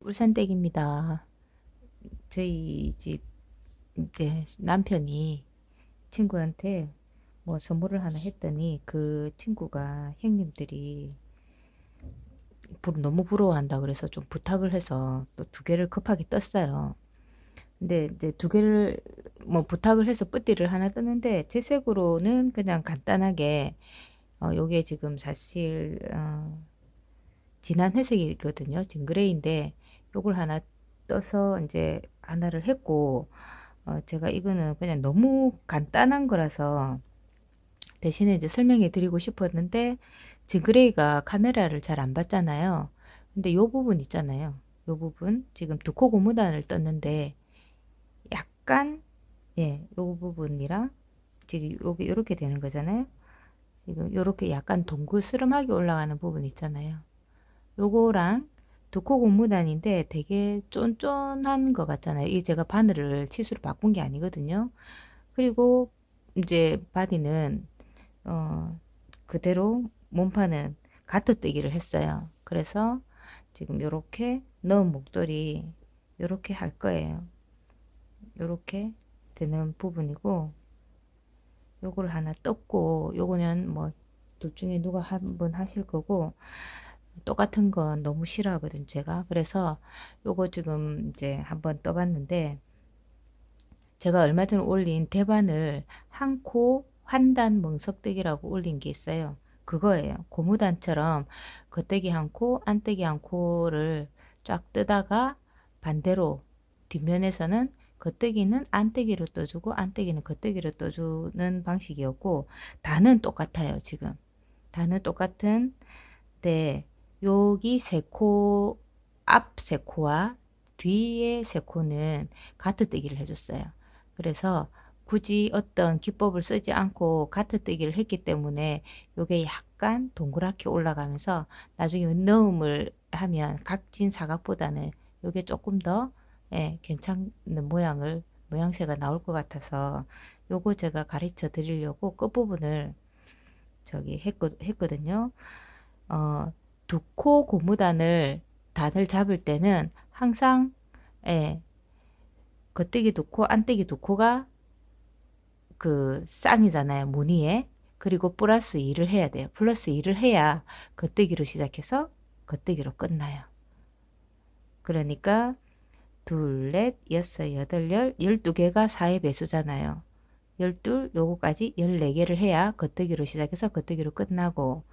울산댁입니다. 저희 집 이제 남편이 친구한테 뭐 선물을 하나 했더니 그 친구가 형님들이 너무 부러워한다 그래서 좀 부탁을 해서 또 두 개를 급하게 떴어요. 근데 이제 두 개를 뭐 부탁을 해서 뿌띠를 하나 떴는데 제 색으로는 그냥 간단하게 요게 지금 사실 진한 회색이거든요. 진 그레이인데 요걸 하나 떠서 이제 하나를 했고 제가 이거는 그냥 너무 간단한 거라서 대신에 이제 설명해 드리고 싶었는데 진 그레이가 카메라를 잘 안 받잖아요. 근데 요 부분 있잖아요. 요 부분 지금 두 코 고무단을 떴는데 약간 요 부분이랑 지금 여기 요렇게 되는 거잖아요. 지금 요렇게 약간 동그스름하게 올라가는 부분 있잖아요. 요거랑 두 코 고무단인데 되게 쫀쫀한 것 같잖아요. 이 제가 바늘을 치수로 바꾼 게 아니거든요. 그리고 이제 바디는 그대로 몸판은 가트뜨기를 했어요. 그래서 지금 요렇게 넣은 목도리 요렇게 할 거예요. 요렇게 되는 부분이고 요걸 하나 떴고 요거는 뭐 둘 중에 누가 한 분 하실 거고 똑같은 건 너무 싫어하거든 제가. 그래서 요거 지금 이제 한번 떠봤는데 제가 얼마 전에 올린 대반을 한 코 환단 멍석뜨기라고 올린 게 있어요. 그거예요. 고무단처럼 겉뜨기 한 코, 안뜨기 한 코를 쫙 뜨다가 반대로 뒷면에서는 겉뜨기는 안뜨기로 떠주고 안뜨기는 겉뜨기로 떠주는 방식이었고 단은 똑같아요. 지금 단은 똑같은데 여기 세 코, 앞 세 코와 뒤에 세 코는 가트뜨기를 해줬어요. 그래서 굳이 어떤 기법을 쓰지 않고 가트뜨기를 했기 때문에 요게 약간 동그랗게 올라가면서 나중에 넣음을 하면 각진 사각보다는 요게 조금 더 괜찮은 모양새가 나올 것 같아서 요거 제가 가르쳐 드리려고 끝부분을 저기 했거든요. 어, 두 코 고무단을 단을 잡을 때는 항상 예, 겉뜨기 두 코, 안뜨기 두 코가 그 쌍이잖아요. 무늬에. 그리고 플러스 2를 해야 돼요. 플러스 2를 해야 겉뜨기로 시작해서 겉뜨기로 끝나요. 그러니까 둘, 넷, 여섯, 여덟, 열, 12개가 4의 배수잖아요. 12, 요거까지 14개를 해야 겉뜨기로 시작해서 겉뜨기로 끝나고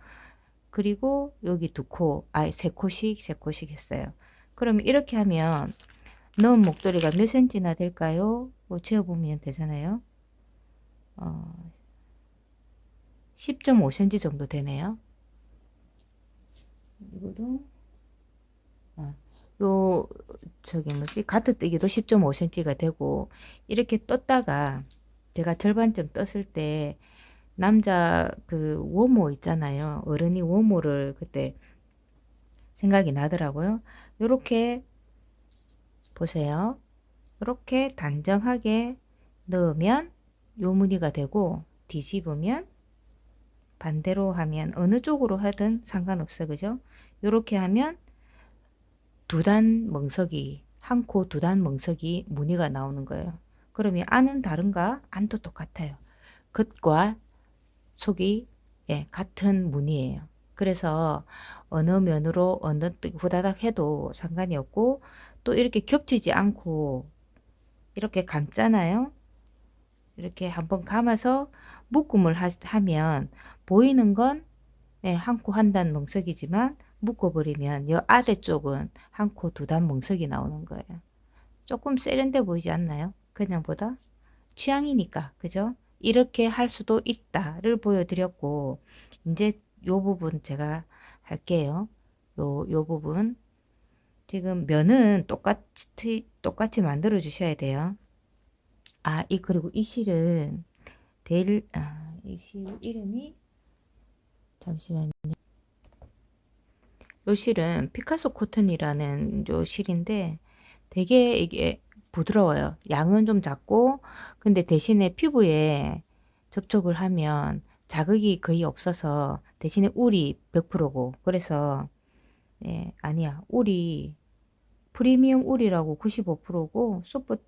그리고 여기 두 코, 세 코씩, 세 코씩 했어요. 그럼 이렇게 하면 넣은 목도리가 몇 센치나 될까요? 뭐 재어보면 되잖아요. 10.5cm 정도 되네요. 이거도, 요, 저기 뭐지, 가트뜨기도 10.5cm가 되고, 이렇게 떴다가, 제가 절반쯤 떴을 때, 남자 그 워모 있잖아요. 어른이 워모를 그때 생각이 나더라고요. 요렇게 보세요. 이렇게 단정하게 넣으면 요 무늬가 되고 뒤집으면 반대로 하면 어느 쪽으로 하든 상관없어 그죠? 요렇게 하면 두 단 멍석이 한 코 두 단 멍석이 무늬가 나오는 거예요. 그러면 안은 다른가? 안도 똑같아요. 겉과 속이 같은 무늬예요. 그래서 어느 면으로 어느 후다닥 해도 상관이 없고 또 이렇게 겹치지 않고 이렇게 감잖아요. 이렇게 한번 감아서 묶음을 하면 보이는 건 한 코 한 단 멍석이지만 묶어버리면 이 아래쪽은 한 코 두 단 멍석이 나오는 거예요. 조금 세련돼 보이지 않나요? 그냥보다 취향이니까 그죠? 이렇게 할 수도 있다를 보여드렸고 이제 요 부분 제가 할게요. 요 부분 지금 면은 똑같이 만들어 주셔야 돼요. 그리고 이 실은 이 실 이름이 잠시만요. 요 실은 피카소 코튼이라는 요 실인데 되게 이게 부드러워요. 양은 좀 작고 근데 대신에 피부에 접촉을 하면 자극이 거의 없어서 대신에 울이 100%고 그래서 아니야 울이 프리미엄 울이라고 95%고 소프트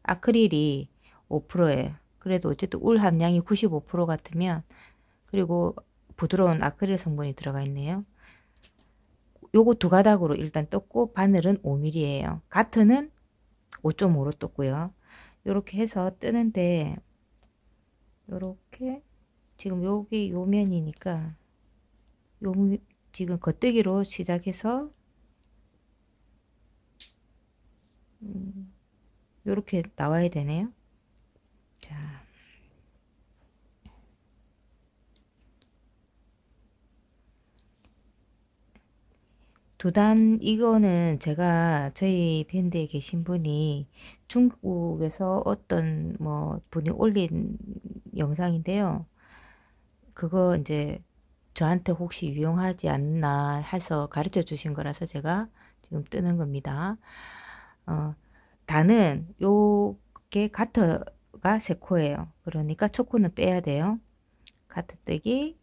아크릴이 5%예요. 그래도 어쨌든 울 함량이 95% 같으면, 그리고 부드러운 아크릴 성분이 들어가 있네요. 요거 두 가닥으로 일단 떴고, 바늘은 5mm예요. 가트는 5.5로 떴고요. 요렇게 해서 뜨는데, 요렇게 지금 여기 요 면이니까 요 지금 겉뜨기로 시작해서 요렇게 나와야 되네요. 자, 두 단, 이거는 제가 저희 밴드에 계신 분이 중국에서 어떤 뭐 분이 올린 영상인데요. 그거 이제 저한테 혹시 유용하지 않나 해서 가르쳐 주신 거라서 제가 지금 뜨는 겁니다. 단은 요게 가트가 세 코예요. 그러니까 첫 코는 빼야 돼요. 가트 뜨기,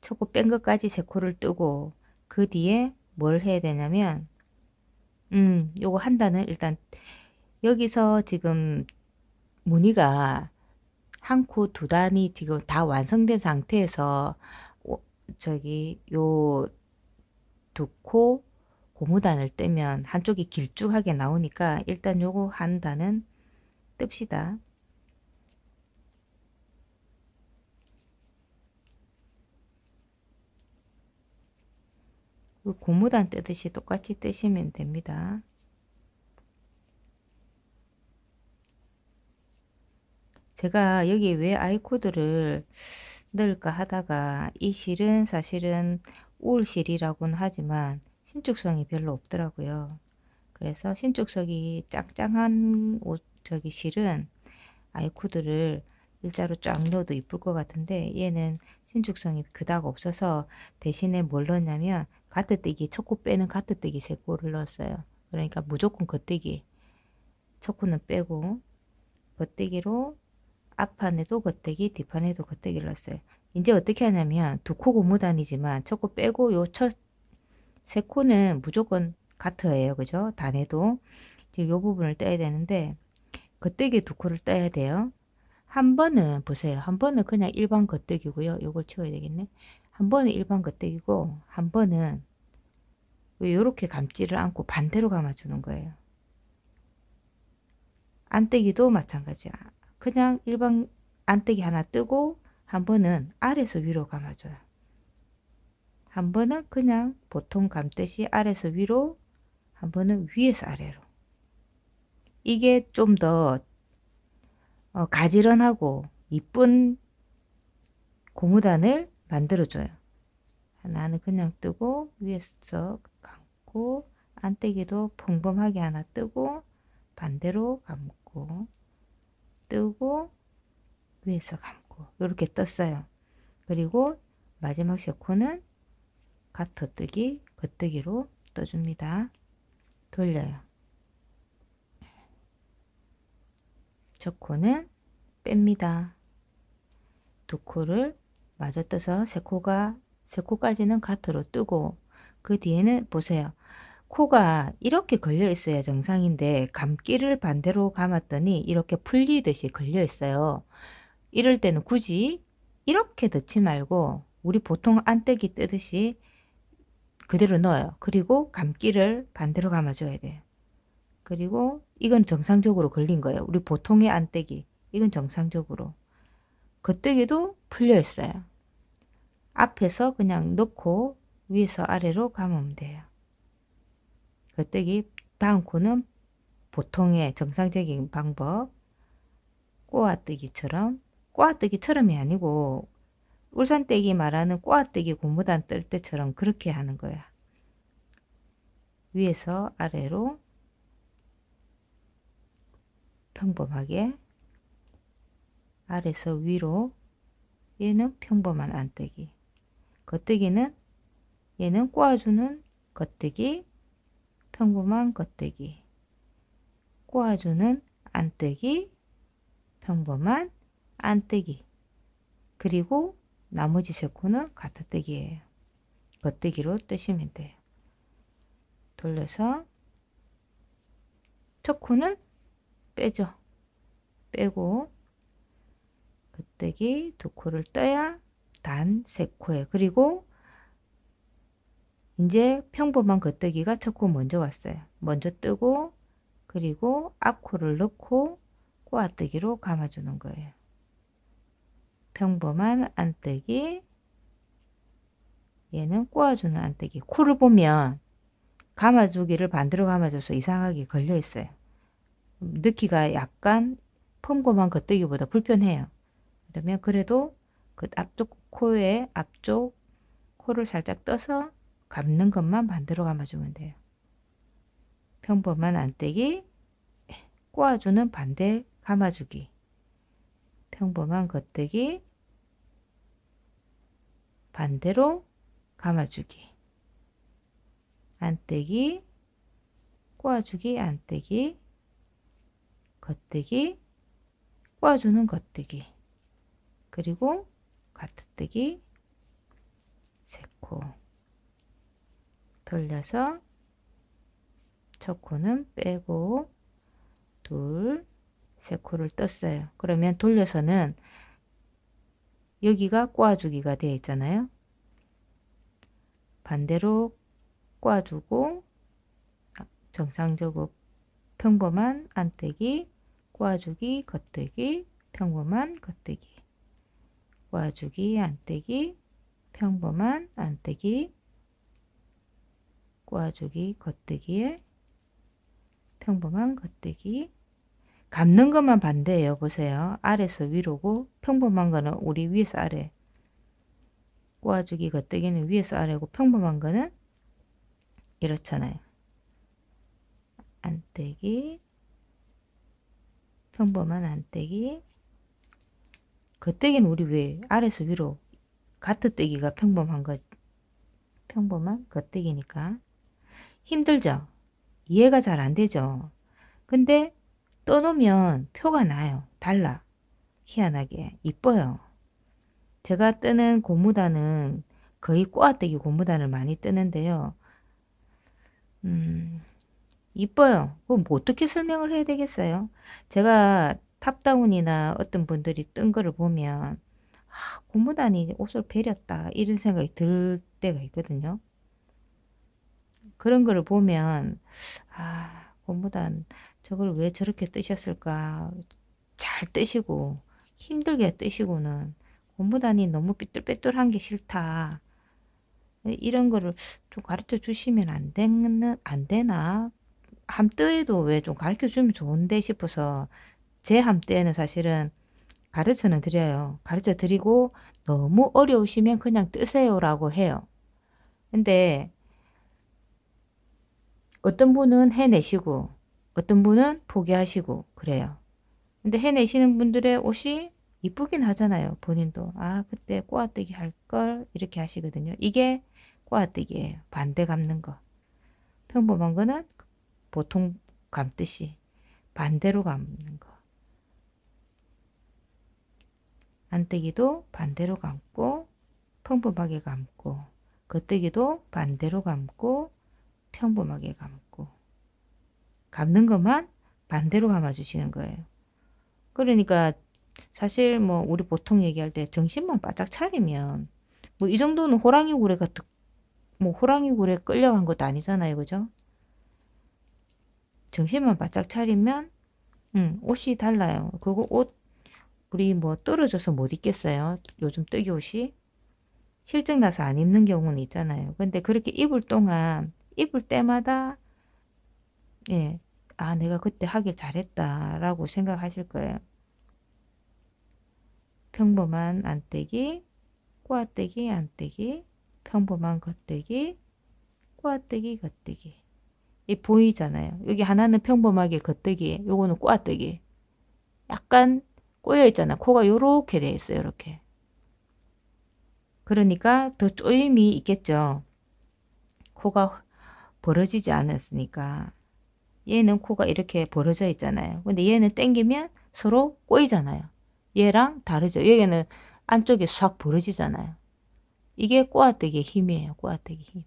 첫 코 뺀 것까지 세 코를 뜨고, 그 뒤에 뭘 해야 되냐면, 요거 한 단은 일단 여기서 지금 무늬가 한 코 두 단이 지금 다 완성된 상태에서 저기 요 두 코 고무단을 떼면 한쪽이 길쭉하게 나오니까 일단 요거 한 단은 뜹시다. 고무단 뜨듯이 똑같이 뜨시면 됩니다. 제가 여기 왜 아이코드를 넣을까 하다가 이 실은 사실은 울 실이라고는 하지만 신축성이 별로 없더라고요. 그래서 신축성이 짱짱한 저기 실은 아이코드를 일자로 쫙 넣어도 이쁠 것 같은데, 얘는 신축성이 그닥 없어서 대신에 뭘 넣었냐면 가트뜨기, 첫 코 빼는 가트뜨기 세 코를 넣었어요. 그러니까 무조건 겉뜨기, 첫 코는 빼고 겉뜨기로 앞판에도 겉뜨기, 뒷판에도 겉뜨기를 넣었어요. 이제 어떻게 하냐면 두 코 고무단이지만 첫 코 빼고 요 첫 세 코는 무조건 가트예요. 그죠? 단에도 지금 요 부분을 떼야 되는데 겉뜨기 두 코를 떼야 돼요. 한 번은 보세요. 한 번은 그냥 일반 겉뜨기고요. 요걸 치워야 되겠네. 한 번은 일반 겉뜨기고 한 번은 요렇게 감지를 않고 반대로 감아주는 거예요. 안뜨기도 마찬가지야. 그냥 일반 안뜨기 하나 뜨고 한 번은 아래에서 위로 감아줘요. 한 번은 그냥 보통 감듯이 아래에서 위로, 한 번은 위에서 아래로. 이게 좀 더 가지런하고 이쁜 고무단을 만들어줘요. 하나는 그냥 뜨고 위에서 감고, 안뜨기도 평범하게 하나 뜨고 반대로 감고 뜨고 위에서 감고 이렇게 떴어요. 그리고 마지막 세 코는 가트뜨기, 겉뜨기로 떠줍니다. 돌려요. 첫 코는 뺍니다. 두 코를 마저 떠서 세 코까지는 가트로 뜨고, 그 뒤에는 보세요. 코가 이렇게 걸려 있어야 정상인데 감기를 반대로 감았더니 이렇게 풀리듯이 걸려 있어요. 이럴 때는 굳이 이렇게 넣지 말고 우리 보통 안뜨기 뜨듯이 그대로 넣어요. 그리고 감기를 반대로 감아줘야 돼요. 그리고 이건 정상적으로 걸린 거예요. 우리 보통의 안뜨기. 이건 정상적으로. 겉뜨기도 풀려 있어요. 앞에서 그냥 넣고 위에서 아래로 감으면 돼요. 겉뜨기 다음 코는 보통의 정상적인 방법. 꼬아뜨기처럼. 꼬아뜨기처럼이 아니고 울산뜨기 말하는 꼬아뜨기 고무단 뜰 때처럼 그렇게 하는 거야. 위에서 아래로 평범하게, 아래에서 위로. 얘는 평범한 안뜨기. 겉뜨기는 얘는 꼬아주는 겉뜨기, 평범한 겉뜨기. 꼬아주는 안뜨기, 평범한 안뜨기. 그리고 나머지 세 코는 가트뜨기예요. 겉뜨기로 뜨시면 돼요. 돌려서 첫 코는 빼죠. 빼고 겉뜨기 두 코를 떠야 단 세 코에, 그리고 이제 평범한 겉뜨기가 첫 코 먼저 왔어요. 먼저 뜨고 그리고 앞코를 넣고 꼬아뜨기로 감아주는 거예요. 평범한 안뜨기, 얘는 꼬아주는 안뜨기. 코를 보면 감아주기를 반대로 감아줘서 이상하게 걸려 있어요. 넣기가 약간 평범한 겉뜨기보다 불편해요. 그러면 그래도 그 앞쪽 코에 앞쪽 코를 살짝 떠서 감는 것만 반대로 감아주면 돼요. 평범한 안뜨기, 꼬아주는 반대 감아주기, 평범한 겉뜨기, 반대로 감아주기, 안뜨기, 꼬아주기, 안뜨기, 겉뜨기, 꼬아주는 겉뜨기, 그리고 가트뜨기, 세 코 돌려서 첫 코는 빼고 둘, 세 코를 떴어요. 그러면 돌려서는 여기가 꼬아주기가 되어 있잖아요. 반대로 꼬아주고 정상적으로 평범한 안뜨기, 꼬아주기, 겉뜨기, 평범한 겉뜨기, 꼬아주기, 안뜨기, 평범한 안뜨기, 꼬아주기, 겉뜨기에 평범한 겉뜨기. 감는 것만 반대예요. 보세요. 아래서 위로고 평범한 거는 우리 위에서 아래. 꼬아주기, 겉뜨기는 위에서 아래고 평범한 거는 이렇잖아요. 안뜨기, 평범한 안뜨기, 겉뜨기는 우리 왜 아래서 위로, 가트뜨기가 평범한 거, 평범한 겉뜨기니까 힘들죠. 이해가 잘 안 되죠. 근데 떠놓으면 표가 나요. 달라. 희한하게 이뻐요. 제가 뜨는 고무단은 거의 꼬아뜨기 고무단을 많이 뜨는데요. 이뻐요. 그럼 뭐 어떻게 설명을 해야 되겠어요? 제가 탑다운이나 어떤 분들이 뜬 거를 보면 고무단이 옷을 베렸다 이런 생각이 들 때가 있거든요. 그런 거를 보면 고무단 저걸 왜 저렇게 뜨셨을까, 잘 뜨시고 힘들게 뜨시고는 고무단이 너무 삐뚤빼뚤한 게 싫다, 이런 거를 좀 가르쳐 주시면 안 되나? 함뜨에도 왜 좀 가르쳐 주면 좋은데 싶어서 제 함뜨에는 사실은 가르쳐는 드려요. 가르쳐 드리고 너무 어려우시면 그냥 뜨세요라고 해요. 근데 어떤 분은 해내시고 어떤 분은 포기하시고 그래요. 근데 해내시는 분들의 옷이 이쁘긴 하잖아요. 본인도 그때 꼬아뜨기 할 걸 이렇게 하시거든요. 이게 꼬아뜨기예요. 반대 감는 거. 평범한 거는 보통 감듯이 반대로 감는 거. 안뜨기도 반대로 감고 평범하게 감고, 겉뜨기도 반대로 감고 평범하게 감고, 감는 것만 반대로 감아주시는 거예요. 그러니까 사실 뭐 우리 보통 얘기할 때 정신만 바짝 차리면 뭐 이 정도는 호랑이 굴에 같은, 뭐 호랑이 굴에 끌려간 것도 아니잖아요. 그죠? 정신만 바짝 차리면 옷이 달라요. 그거 옷 우리 뭐 떨어져서 못 입겠어요. 요즘 뜨기 옷이 실증 나서 안 입는 경우는 있잖아요. 근데 그렇게 입을 동안 입을 때마다 예, 내가 그때 하길 잘했다라고 생각하실 거예요. 평범한 안뜨기, 꼬아뜨기, 안뜨기, 평범한 겉뜨기, 꼬아뜨기, 겉뜨기. 이 보이잖아요. 여기 하나는 평범하게 겉뜨기, 요거는 꼬아뜨기. 약간 꼬여 있잖아. 코가 요렇게 돼 있어요. 이렇게. 그러니까 더 쪼임이 있겠죠. 코가 벌어지지 않았으니까. 얘는 코가 이렇게 벌어져 있잖아요. 근데 얘는 당기면 서로 꼬이잖아요. 얘랑 다르죠. 여기는 안쪽에 싹 벌어지잖아요. 이게 꼬아뜨기의 힘이에요. 꼬아뜨기 힘.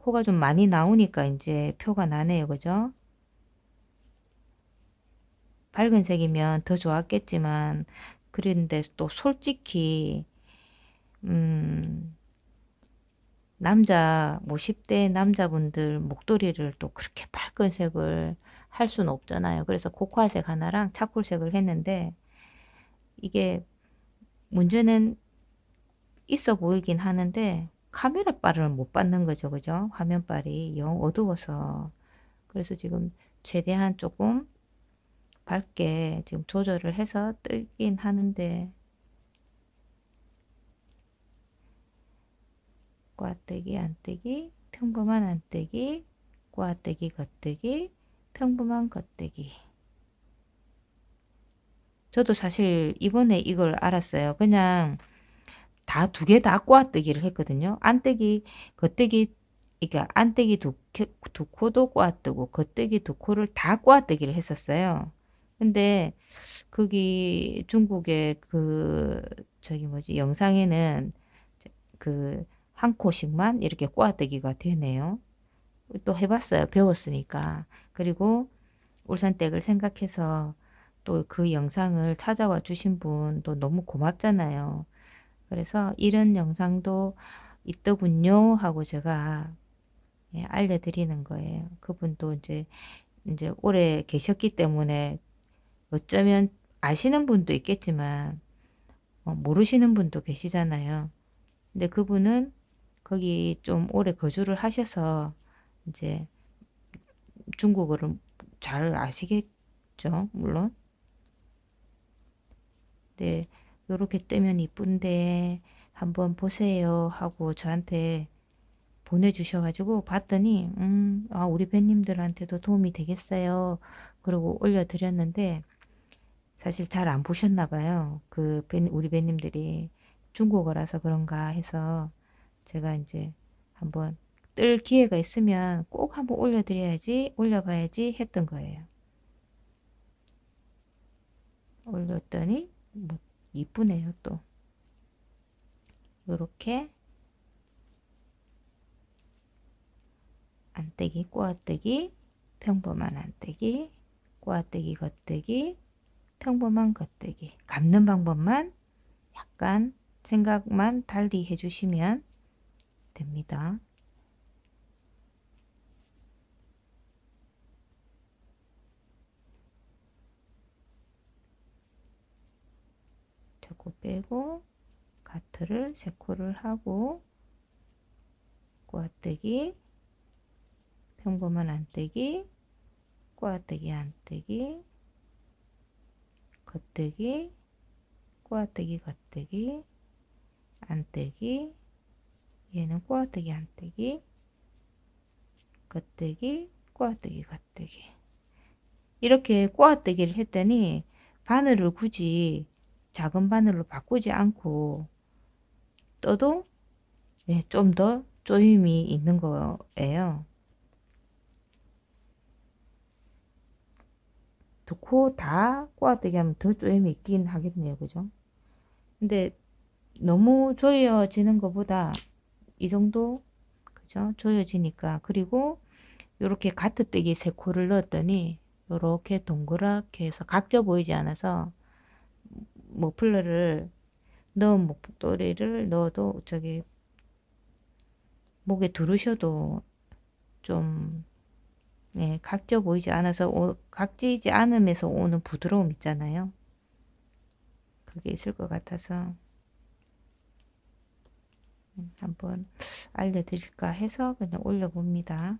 코가 좀 많이 나오니까 이제 표가 나네요. 그죠? 밝은 색이면 더 좋았겠지만 그런데 또 솔직히 음, 남자 뭐 10대 남자분들 목도리를 또 그렇게 밝은 색을 할 수는 없잖아요. 그래서 코코아색 하나랑 차콜색을 했는데 이게 문제는 있어 보이긴 하는데 카메라 빨을 못 받는 거죠. 그죠? 화면 빨이 영 어두워서. 그래서 지금 최대한 조금 밝게 지금 조절을 해서 뜨긴 하는데 꽈뜨기 안뜨기 평범한 안뜨기 꽈뜨기 겉뜨기 평범한 겉뜨기. 저도 사실 이번에 이걸 알았어요. 그냥 다 두 개 다 꽈뜨기를 했거든요. 안뜨기 겉뜨기 그러니까 안뜨기 두 코도 꽈뜨고 겉뜨기 두 코를 다 꽈뜨기를 했었어요. 근데 거기 중국의 그 저기 뭐지 영상에는 그 한 코씩만 이렇게 꽈뜨기가 되네요. 또 해봤어요. 배웠으니까. 그리고 울산댁을 생각해서 또 그 영상을 찾아와 주신 분도 너무 고맙잖아요. 그래서 이런 영상도 있더군요 하고 제가 예, 알려드리는 거예요. 그분도 이제 오래 계셨기 때문에 어쩌면 아시는 분도 있겠지만 모르시는 분도 계시잖아요. 근데 그분은 거기 좀 오래 거주를 하셔서 이제 중국어를 잘 아시겠죠, 물론. 네, 요렇게 뜨면 이쁜데 한번 보세요 하고 저한테 보내주셔가지고 봤더니 아, 우리 배님들한테도 도움이 되겠어요. 그리고 올려드렸는데 사실 잘 안 보셨나 봐요. 우리 배님들이 중국어라서 그런가 해서 제가 이제 한번 뜰 기회가 있으면 꼭 한번 올려드려야지, 올려봐야지 했던 거예요. 올렸더니 뭐 이쁘네요 또. 요렇게 안떼기, 꼬아떼기, 평범한 안떼기, 꼬아떼기, 겉떼기, 평범한 겉떼기. 감는 방법만 약간 생각만 달리 해주시면 됩니다. 저거 빼고 가트를 3코를 하고 꼬아떼기, 평범한 안떼기, 꼬아떼기 안떼기, 겉떼기, 꼬아떼기 겉떼기, 안떼기, 얘는 꼬아떼기 안떼기, 겉떼기, 꼬아떼기 겉떼기. 이렇게 꼬아떼기를 했더니 바늘을 굳이 작은 바늘로 바꾸지 않고 떠도 좀 더 조임이 있는 거예요. 두 코 다 꼬아떼기 하면 더 조임이 있긴 하겠네요. 그죠? 근데 너무 조여지는 것보다 이 정도 그죠? 조여지니까. 그리고 요렇게 가트뜨기 3코를 넣었더니 요렇게 동그랗게 해서 각져 보이지 않아서 머플러를 넣은 목도리를 넣어도 저기 목에 두르셔도 좀 각져 보이지 않아서 각지지 않으면서 오는 부드러움 있잖아요. 그게 있을 것 같아서 한번 알려드릴까 해서 그냥 올려봅니다.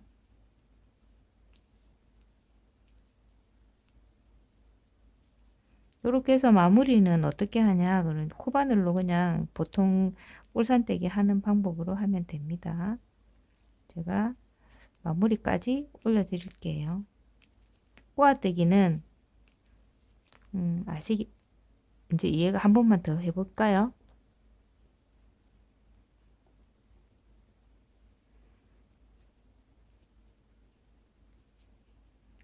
이렇게 해서 마무리는 어떻게 하냐 그런 코바늘로 그냥 보통 볼산떼기 하는 방법으로 하면 됩니다. 제가 마무리까지 올려드릴게요. 꼬아떼기는 아시기 이제 이해가 한 번만 더 해볼까요?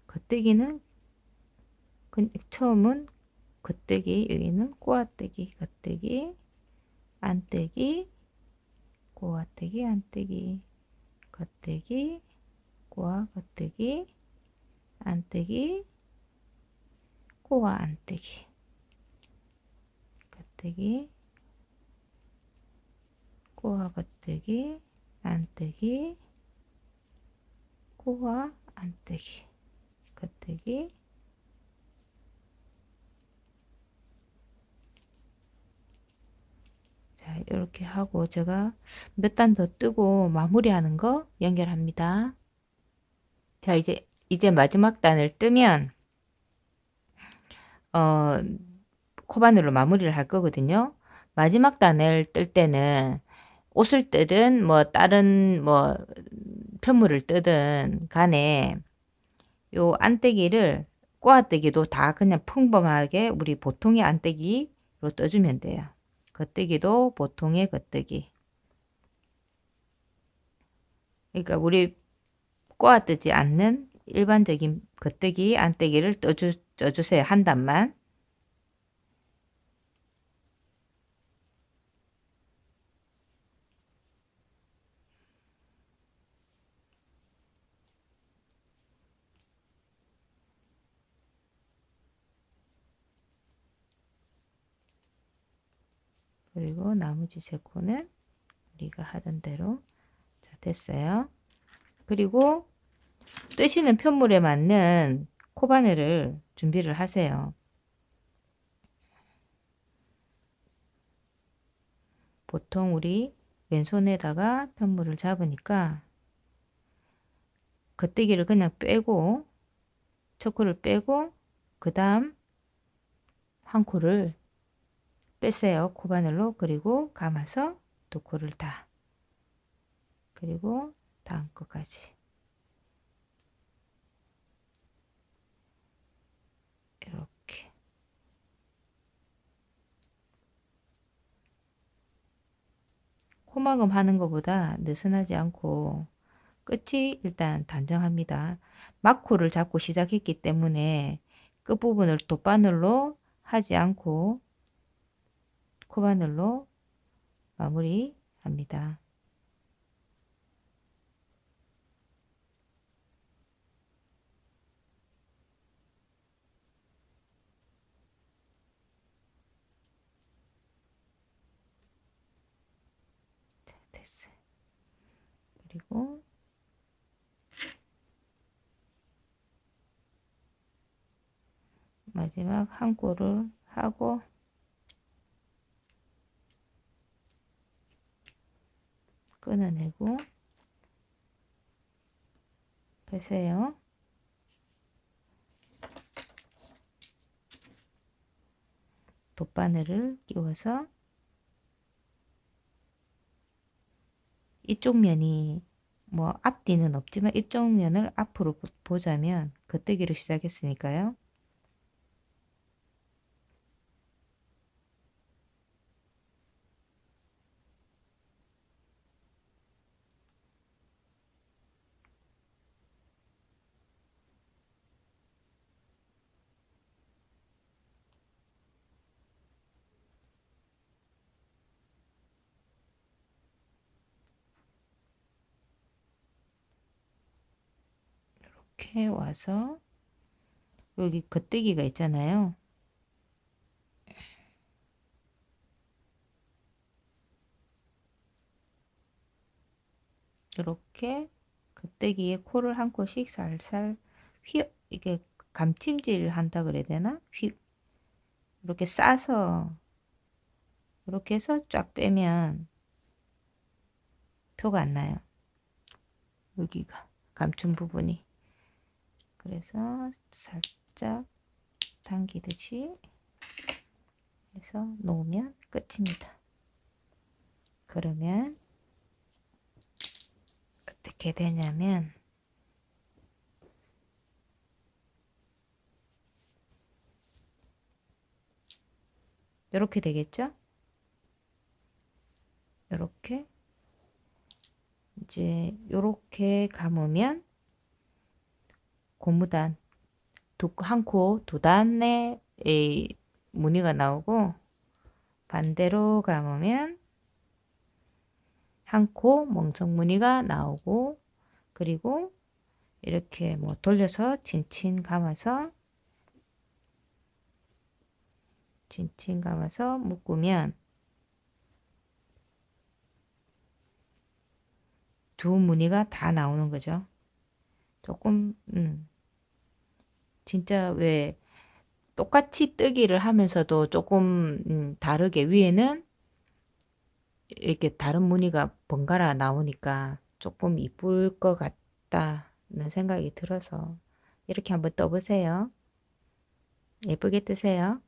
겉떼기는 처음은 겉떼기 여기는 꼬아떼기 겉떼기 안떼기 꼬아떼기 안떼기 겉대기, 코와 겉대기, 안대기, 코와 안대기, 겉대기, 코와 겉대기, 안대기, 코와 안대기, 겉대기. 자, 이렇게 하고 제가 몇 단 더 뜨고 마무리하는 거 연결합니다. 자, 이제 마지막 단을 뜨면 어, 코바늘로 마무리를 할 거거든요. 마지막 단을 뜰 때는 옷을 뜨든 뭐 다른 뭐 편물을 뜨든 간에 요 안대기를 꼬아뜨기도 다 그냥 평범하게 우리 보통의 안대기로 떠주면 돼요. 겉뜨기도 보통의 겉뜨기. 그러니까 우리 꼬아뜨지 않는 일반적인 겉뜨기 안대기를 떠주세요. 한 단만. 그리고 나머지 세 코는 우리가 하던 대로 자, 됐어요. 그리고 뜨시는 편물에 맞는 코바늘을 준비를 하세요. 보통 우리 왼손에다가 편물을 잡으니까 겉대기를 그냥 빼고 첫 코를 빼고 그 다음 한 코를 빼세요. 코바늘로. 그리고 감아서 두 코를 다. 그리고 다음 코까지. 이렇게. 코막음 하는 것보다 느슨하지 않고 끝이 일단 단정합니다. 막코를 잡고 시작했기 때문에 끝부분을 돗바늘로 하지 않고 코바늘로 마무리합니다. 자, 됐어요. 그리고 마지막 한 코를 하고 끊어내고 빼세요. 돗바늘을 끼워서 이쪽 면이 뭐 앞뒤는 없지만 이쪽 면을 앞으로 보자면 겉뜨기로 시작했으니까요. 이렇게 와서 여기 겉뜨기가 있잖아요. 이렇게 겉뜨기에 코를 한 코씩 살살 이게 감침질 한다 그래야 되나? 이렇게 싸서 이렇게 해서 쫙 빼면 표가 안 나요. 여기가 감춘 부분이. 그래서 살짝 당기듯이 해서 놓으면 끝입니다. 그러면 어떻게 되냐면 이렇게 되겠죠? 이렇게 이제 이렇게 감으면 고무단 한 코 두 단의 무늬가 나오고 반대로 감으면 한 코 멍석 무늬가 나오고 그리고 이렇게 뭐 돌려서 칭칭 감아서 묶으면 두 무늬가 다 나오는 거죠. 조금 진짜 왜 똑같이 뜨기를 하면서도 조금 다르게 위에는 이렇게 다른 무늬가 번갈아 나오니까 조금 이쁠 것 같다는 생각이 들어서 이렇게 한번 떠보세요. 예쁘게 뜨세요.